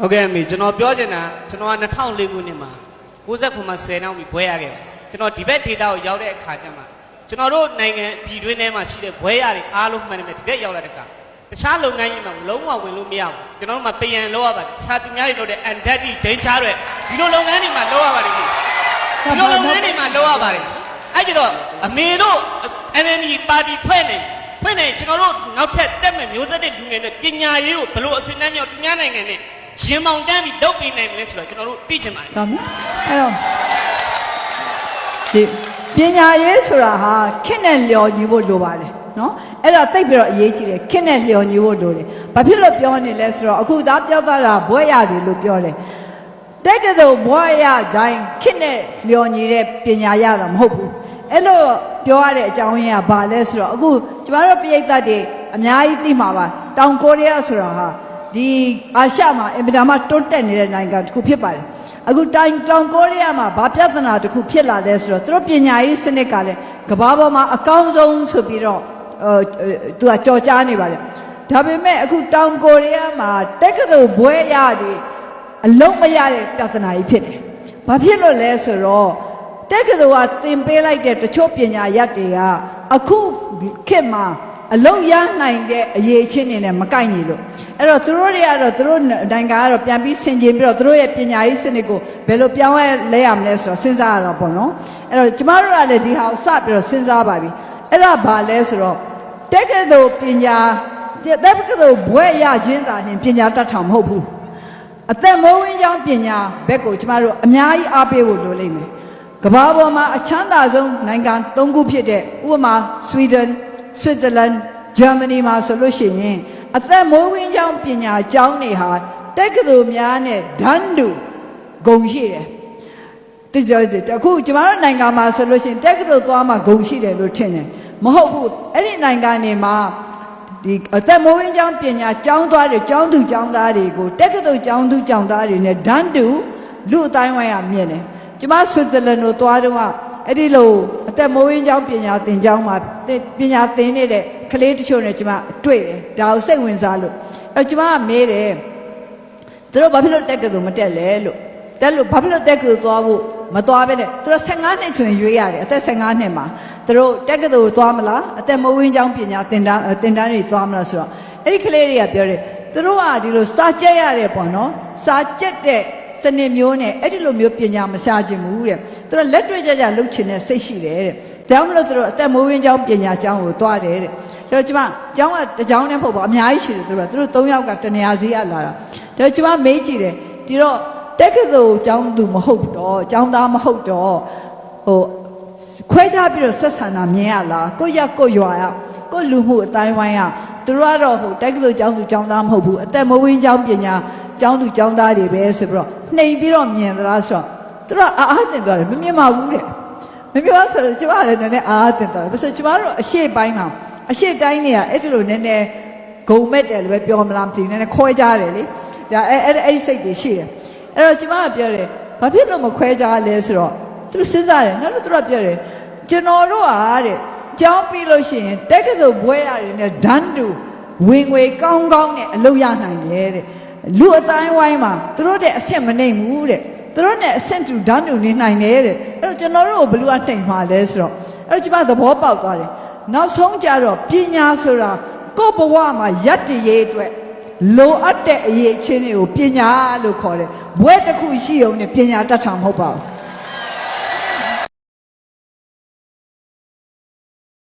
Okay မိကျွန်တော်ပြောချင်တာကျွန်တော်က2004ခုနှစ်မှာ69မှာ10နောက်ပြီးဘွဲရခဲ့ကျွန်တော်ဒီဘက်ဒေတာကိုရောက်တဲ့အခါကျမှကျွန်တော်တို့နိုင်ငံပြည်တွင်းထဲမှာရှိတဲ့ဘွဲရတွေအားလုံးမှန်တယ်ဒီဘက်ရောက်လာတဲ့အခါတခြားလုပ်ငန်းကြီးမှာလုံးဝဝင်လို့မရဘူးကျွန်တော်တို့မှာပြန်လောက်ရပါတယ်တခြားသူများတွေလုပ်တဲ့ undead ဒိန်းချတွေဒီလိုလုပ်ငန်းတွေမှာလောက်ရပါတယ်ဒီလိုလုပ်ငန်းတွေမှာလောက်ရပါတယ်အဲ့ကြတော့အမေတို့ NND ပါတီဖွဲ့နေကျွန်တော်တို့နောက်ထပ်တက်မဲ့မျိုးဆက်တဲ့လူငယ်တွေပညာရေးကိုဘလို့အစင်းတန်းမြောက်သူများနိုင်ငံနဲ့ရှင်မောင်တန်းပြီးလုပ်ပေးနိုင်မလဲဆိုတော့ကျွန်တော်တို့သိချင်ပါတယ်ဟုတ်ပြီအဲ့တော့ဒီပညာရေးဆိုတာဟာခက်နဲ့လျော်ညီဖို့လိုပါတယ်နော်အဲ့ဒါသိပ်ပြီးတော့အရေးကြီးတယ်ခက်နဲ့လျော်ညီဖို့လိုတယ်ဘာဖြစ်လို့ပြောနေလဲဆိုတော့အခုသားပြောသားတာဘွဲရတယ်လို့ပြောတယ်တက်ကယ်ဘွဲရတိုင်းခက်နဲ့လျော်ညီတဲ့ပညာရတာမဟုတ်ဘူးအဲ့လိုပြောရတဲ့အကြောင်းရင်းကဘာလဲဆိုတော့အခုကျမတို့ပြည်သက်တွေအများကြီးသိမှာပါတောင်ကိုရီးယားဆိုတာဟာဒီအာရှမှာအင်မတန်မှတိုးတက်နေတဲ့နိုင်ငံတစ်ခုဖြစ်ပါတယ်အခုတောင်ကိုရီးယားမှာဗာပြဿနာတစ်ခုဖြစ်လာလဲဆိုတော့သူတို့ပညာရေးစနစ်ကလည်းကမ္ဘာပေါ်မှာအကောင်းဆုံးဆိုပြီးတော့သူကကြော်ကြားနေပါတယ်ဒါပေမဲ့အခုတောင်ကိုရီးယားမှာတက္ကသိုလ်ဘွဲရတယ်အလုံးမရတဲ့ပြဿနာကြီးဖြစ်တယ်ဘာဖြစ်လို့လဲဆိုတော့တက္ကသိုလ်ကသင်ပေးလိုက်တဲ့တချို့ပညာရပ်တွေကအခုခေတ်မှာအလုံးရနိုင်တဲ့အရေးချင်းတွေနဲ့မကိုက်ညီလို့အဲ့တော့သူတို့တွေကတော့သူတို့နိုင်ငံကတော့ပြန်ပြီးဆင်ခြင်ပြီးတော့သူတို့ရဲ့ပညာရေးစနစ်ကိုဘယ်လိုပြောင်းလဲရမလဲဆိုတော့စဉ်းစားရတော့ပေါ့နော်အဲ့တော့ကျမတို့ကလည်းဒီဟာကိုစပြီးတော့စဉ်းစားပါပြီအဲ့ဒါဘာလဲဆိုတော့တက္ကသိုလ်ပညာတက္ကသိုလ်ဘွဲ့ရခြင်းသာရင်ပညာတတ်ထောင်မဟုတ်ဘူးအသက်မွေးဝမ်းကြောင်းပညာဘက်ကိုကျမတို့အများကြီးအားပေးဖို့လိုလိမ့်မယ်ကမ္ဘာပေါ်မှာအချမ်းသာဆုံးနိုင်ငံ၃ခုဖြစ်တဲ့ဥပမာဆွီဒင်ဆွစ်ဇာလန်ဂျာမနီမှာဆိုလို့ရှိရင်အသက်မွေးဝမ်းကြောင်းပညာကျောင်းတွေဟာတက္ကသိုလ်များနဲ့ဒန်းတူဂုဏ်ရှိတယ်အခုကျမတို့နိုင်ငံမှာဆိုလို့ရှိရင်တက္ကသိုလ်သွားမှဂုဏ်ရှိတယ်လို့ထင်တယ်မဟုတ်ဘူးအဲ့ဒီနိုင်ငံတွေမှာဒီအသက်မွေးဝမ်းကြောင်းပညာကျောင်းသွားတွေကျောင်းသူကျောင်းသားတွေကိုတက္ကသိုလ်ကျောင်းသူကျောင်းသားတွေနဲ့ဒန်းတူလူအတိုင်းဝိုင်းရမြင်တယ်ကျမဆွစ်ဇာလန်ကိုသွားတော့အဲ့ဒီလိုအသက်မွေးဝမ်းကြောင်းပညာသင်ကျောင်းမှာပညာသင်နေတဲ့ကလေးတချို့နဲ့ကျမတွေ့တယ်ဒါကိုစိတ်ဝင်စားလို့အဲ့ကျမကမေးတယ်သူတို့ဘာဖြစ်လို့တက္ကသိုလ်မတက်လဲလို့တက်လို့ဘာဖြစ်လို့တက္ကသိုလ်သွားဖို့မသွားပဲနဲ့သူတို့15နှစ်ဆိုရင်ရွေးရတယ်အသက်15နှစ်မှာသူတို့တက္ကသိုလ်သွားမလားအသက်မွေးဝမ်းကြောင်းပညာသင်တန်းတွေသွားမလားဆိုတော့အဲ့ဒီကလေးတွေကပြောတယ်သူတို့ကဒီလိုစာကြက်ရတယ်ပေါ့နော်စာကြက်တဲ့စနစ်မျိုးနဲ့အဲ့ဒီလိုမျိုးပညာမရှာခြင်းဘူးတဲ့သူတို့လက်တွေ့ကြကြလုပ်ချင်တဲ့စိတ်ရှိတယ်တဲ့ဒါမှမဟုတ်သူတို့အသက်မွေးဝမ်းကြောင်းပညာကျောင်းကိုသွားတယ်တဲ့ဒါတော့ကျမကျောင်းကတကျောင်းနဲ့မဟုတ်ပါအများကြီးရှိတယ်သူတို့3ယောက်ကတနေရာစီရလာတာဒါကျမမေးကြည့်တယ်ဒီတော့တက္ကသိုလ်ကျောင်းသူမဟုတ်တော့ကျောင်းသားမဟုတ်တော့ဟိုခွဲခြားပြီးတော့ဆက်ဆံတာမြင်ရလားကိုယ့်ရက်ကိုယ့်ရွာရကိုယ့်လူမှုအတိုင်းဝိုင်းရသူတို့ကတော့ဟိုတက္ကသိုလ်ကျောင်းသူကျောင်းသားမဟုတ်ဘူးအသက်မွေးဝမ်းကြောင်းပညာကျောင်းသူကျောင်းသားတွေပဲဆိုပြီးတော့နှိမ်ပြီးတော့မြင်သလားဆိုတော့သူတို့အားတင်သွားတယ်မမြင်ပါဘူးတဲ့မမြင်ပါဆိုတော့ကျမလည်းနည်းနည်းအားတင်သွားတယ်ဘာလို့ကျမတို့အရှိပိုင်းမှာအရှိတိုင်းတွေကအဲ့ဒီလိုနည်းနည်းဂုံမဲ့တယ်လို့ပဲပြောမလားမသိဘူးနည်းနည်းခွဲကြတယ်လေဒါအဲ့စိတ်တွေရှိတယ်အဲ့တော့ကျမကပြောတယ်ဘာဖြစ်လို့မခွဲကြလဲဆိုတော့သူတို့စဉ်းစားတယ်နောက်တော့သူတို့ပြောတယ်ကျွန်တော်တို့ဟာတဲ့ကျောင်းပြီးလို့ရှိရင်တက္ကသိုလ်ဘွဲ့ရတယ်နဲ့ဒန်းတူဝင်ငွေကောင်းကောင်းနဲ့အလုပ်ရနိုင်တယ်တဲ့လူအတိုင်းဝိုင်းမှာသူတို့တဲ့အဆင့်မနှိမ်ဘူးတဲ့သူတို့နဲ့အဆင့်တူဒန်းတူနေနိုင်တယ်တဲ့အဲ့တော့ကျွန်တော်တို့ကိုဘယ်လိုအနှိမ်မှာလဲဆိုတော့အဲ့တော့ကျမသဘောပေါက်သွားတယ်နောက်ဆုံးကြတော့ပညာဆိုတာကိုယ့်ဘဝမှာယက်တည်ရေးအတွက်လိုအပ်တဲ့အရေးချင်းတွေကိုပညာလို့ခေါ်တယ်ဘွဲ့တစ်ခုရှိုံနဲ့ပညာတတ်တာမဟုတ်ပါဘူး